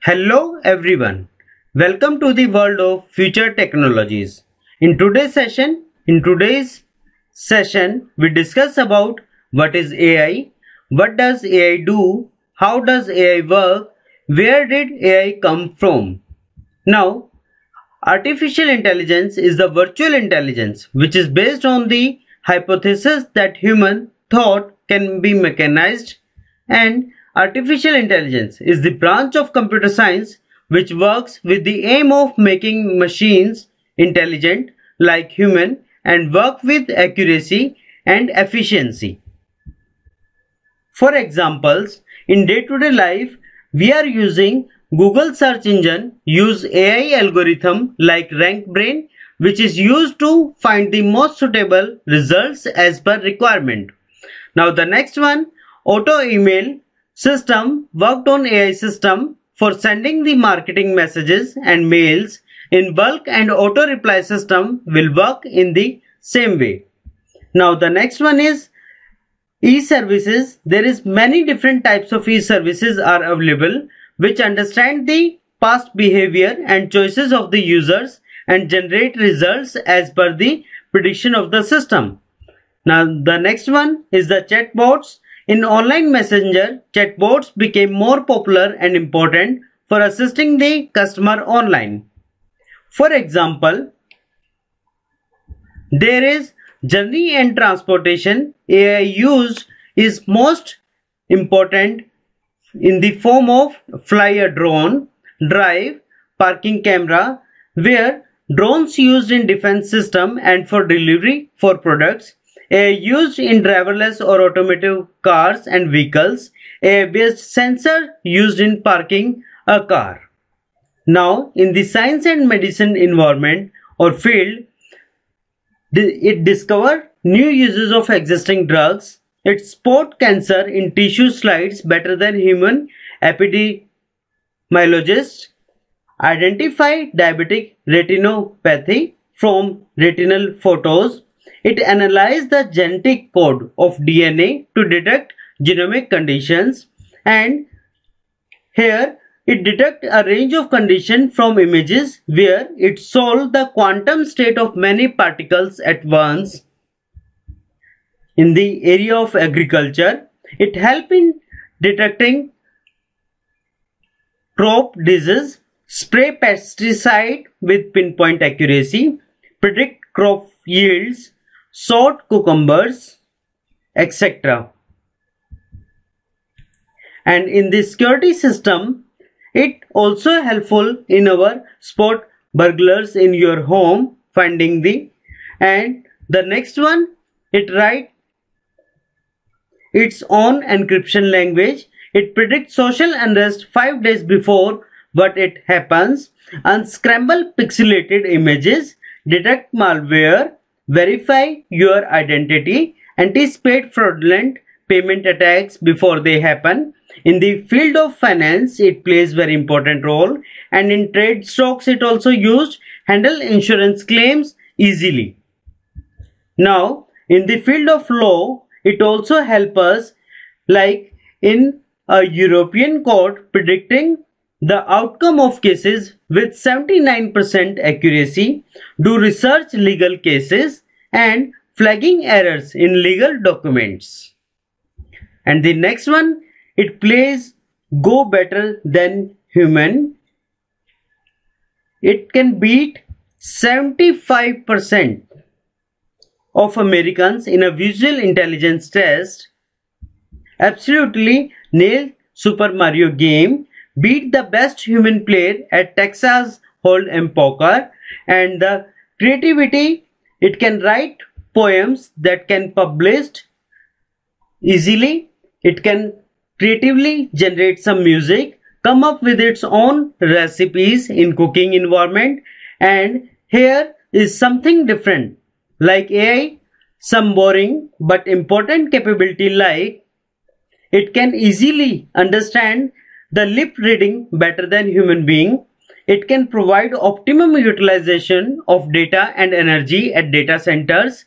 Hello everyone. Welcome to the world of future technologies. In today's session, we discuss about what is AI, what does AI do, how does AI work, where did AI come from. Now, artificial intelligence is the virtual intelligence which is based on the hypothesis that human thought can be mechanized, and artificial intelligence is the branch of computer science which works with the aim of making machines intelligent like human and work with accuracy and efficiency. For examples, in day-to-day life, we are using Google search engine use AI algorithm like RankBrain, which is used to find the most suitable results as per requirement. Now the next one, auto email system worked on AI system for sending the marketing messages and mails in bulk, and auto reply system will work in the same way. Now the next one is e-services. There is many different types of e-services are available which understand the past behavior and choices of the users and generate results as per the prediction of the system. Now the next one is the chatbots. In online messenger, chatbots became more popular and important for assisting the customer online. For example, there is journey and transportation. AI used is most important in the form of fly a drone, drive, parking camera, where drones used in defense system and for delivery for products, AI used in driverless or automotive cars and vehicles, AI-based sensor used in parking a car. Now, in the science and medicine environment or field, it discovered new uses of existing drugs. It spot cancer in tissue slides better than human epidemiologists, identify diabetic retinopathy from retinal photos. It analyzed the genetic code of DNA to detect genomic conditions, and here it detects a range of conditions from images where it solved the quantum state of many particles at once. In the area of agriculture, it helped in detecting crop disease, spray pesticide with pinpoint accuracy, predict crop yields, sort cucumbers, etc. And in the security system, it also helpful in our spot burglars in your home finding the. And the next one, it write its own encryption language. It predicts social unrest 5 days before what it happens, unscramble pixelated images, detect malware, verify your identity, anticipate fraudulent payment attacks before they happen. In the field of finance, it plays very important role, and in trade stocks it also used handle insurance claims easily. Now, in the field of law, it also help us like in a European court predicting the outcome of cases with 79% accuracy, do research legal cases and flagging errors in legal documents. And the next one, it plays go better than human. It can beat 75% of Americans in a visual intelligence test, absolutely nail Super Mario game, beat the best human player at Texas Hold'em poker, and the creativity, it can write poems that can published easily. It can creatively generate some music, come up with its own recipes in cooking environment, and here is something different like AI, some boring but important capability like it can easily understand the lip reading better than human being. It can provide optimum utilization of data and energy at data centers.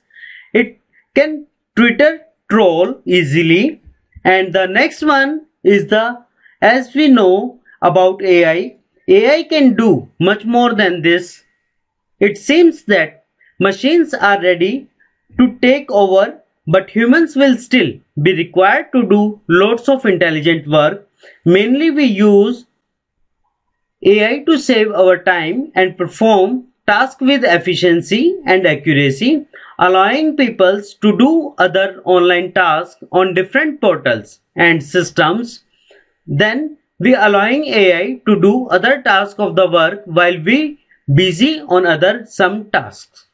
It can Twitter troll easily. And the next one is the, as we know, about AI, AI can do much more than this. It seems that machines are ready to take over, but humans will still be required to do lots of intelligent work. Mainly we use AI to save our time and perform tasks with efficiency and accuracy, allowing people to do other online tasks on different portals and systems. Then we allowing AI to do other tasks of the work while we busy on other some tasks.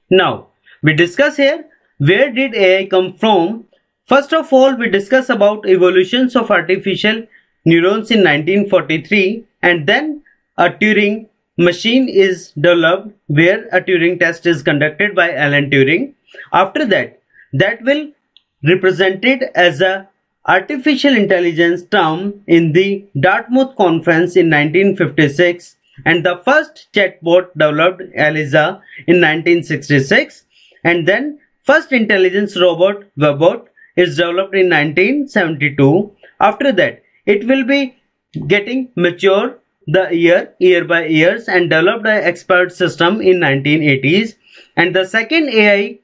Now we discuss here where did AI come from. First of all, we discuss about evolutions of artificial neurons in 1943, and then a Turing machine is developed where a Turing test is conducted by Alan Turing. After that, that will represented as a artificial intelligence term in the Dartmouth conference in 1956, and the first chatbot developed Eliza in 1966, and then first intelligence robot Webot is developed in 1972. After that, it will be getting mature the year by years and developed an expert system in 1980s, and the second AI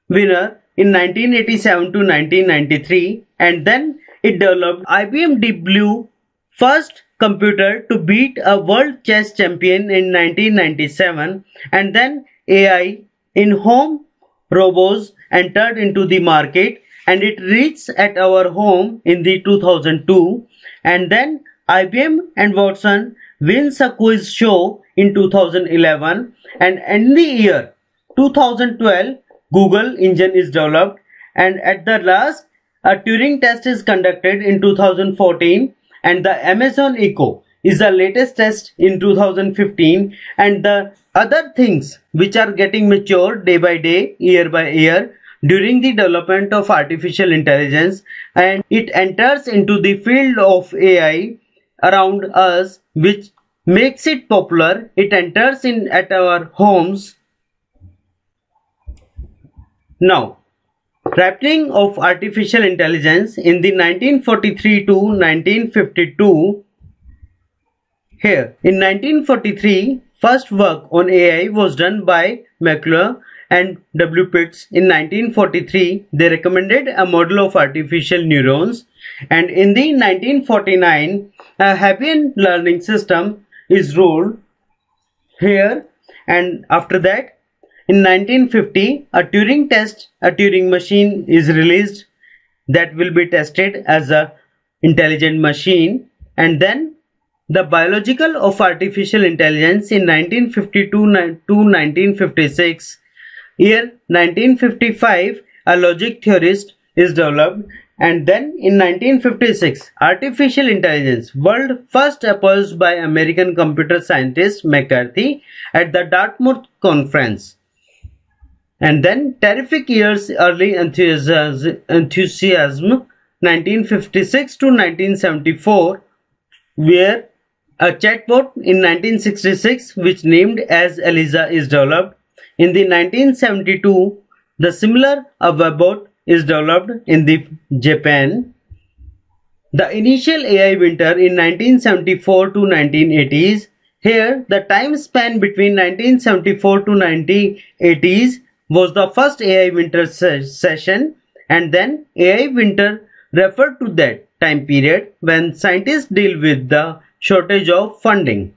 winner in 1987 to 1993, and then it developed IBM Deep Blue, first computer to beat a world chess champion in 1997, and then AI in home robots entered into the market and it reached at our home in the 2002, and then IBM and Watson wins a quiz show in 2011, and in the year 2012 Google engine is developed, and at the last a Turing test is conducted in 2014, and the Amazon Echo is the latest test in 2015, and the other things which are getting mature day by day, year by year during the development of artificial intelligence, and it enters into the field of AI around us, which makes it popular. It enters in at our homes. Now, wrapping of artificial intelligence in the 1943 to 1952. Here, in 1943, first work on AI was done by McClure and W. Pitts. In 1943, they recommended a model of artificial neurons, and in the 1949, a Hebbian learning system is rolled here, and after that, in 1950, a Turing machine is released that will be tested as a intelligent machine, and then the biological of artificial intelligence in 1952 to 1956. Year 1955, a logic theorist is developed, and then in 1956, artificial intelligence world first proposed by American computer scientist McCarthy at the Dartmouth conference. And then terrific years early enthusiasm 1956 to 1974, where a chatbot in 1966 which named as Eliza is developed. In the 1972, the similar Webot is developed in the Japan. The initial AI winter in 1974 to 1980s. Here, the time span between 1974 to 1980s was the first AI winter session, and then AI winter referred to that time period when scientists deal with the shortage of funding.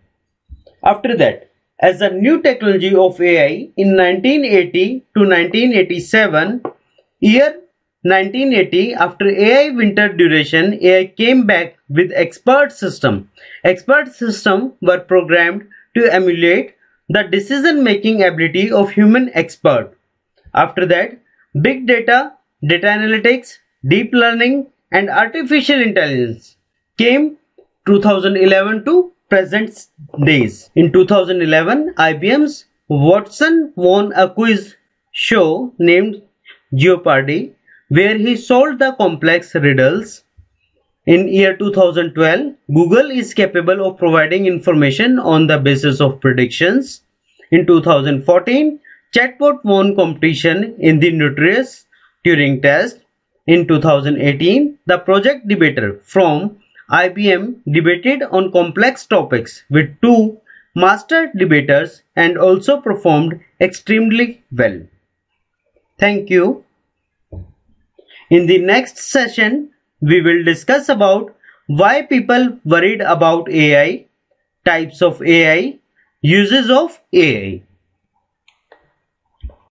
After that, as a new technology of AI in 1980 to 1987, year 1980, after AI winter duration, AI came back with expert system. Expert system were programmed to emulate the decision-making ability of human expert. After that, big data, data analytics, deep learning, and artificial intelligence came 2011 to present days. In 2011, IBM's Watson won a quiz show named Jeopardy, where he solved the complex riddles. In year 2012, Google is capable of providing information on the basis of predictions. In 2014, chatbot won competition in the notorious Turing test. In 2018, the project debater from IBM debated on complex topics with two master debaters and also performed extremely well. Thank you. In the next session, we will discuss about why people worried about AI, types of AI, uses of AI.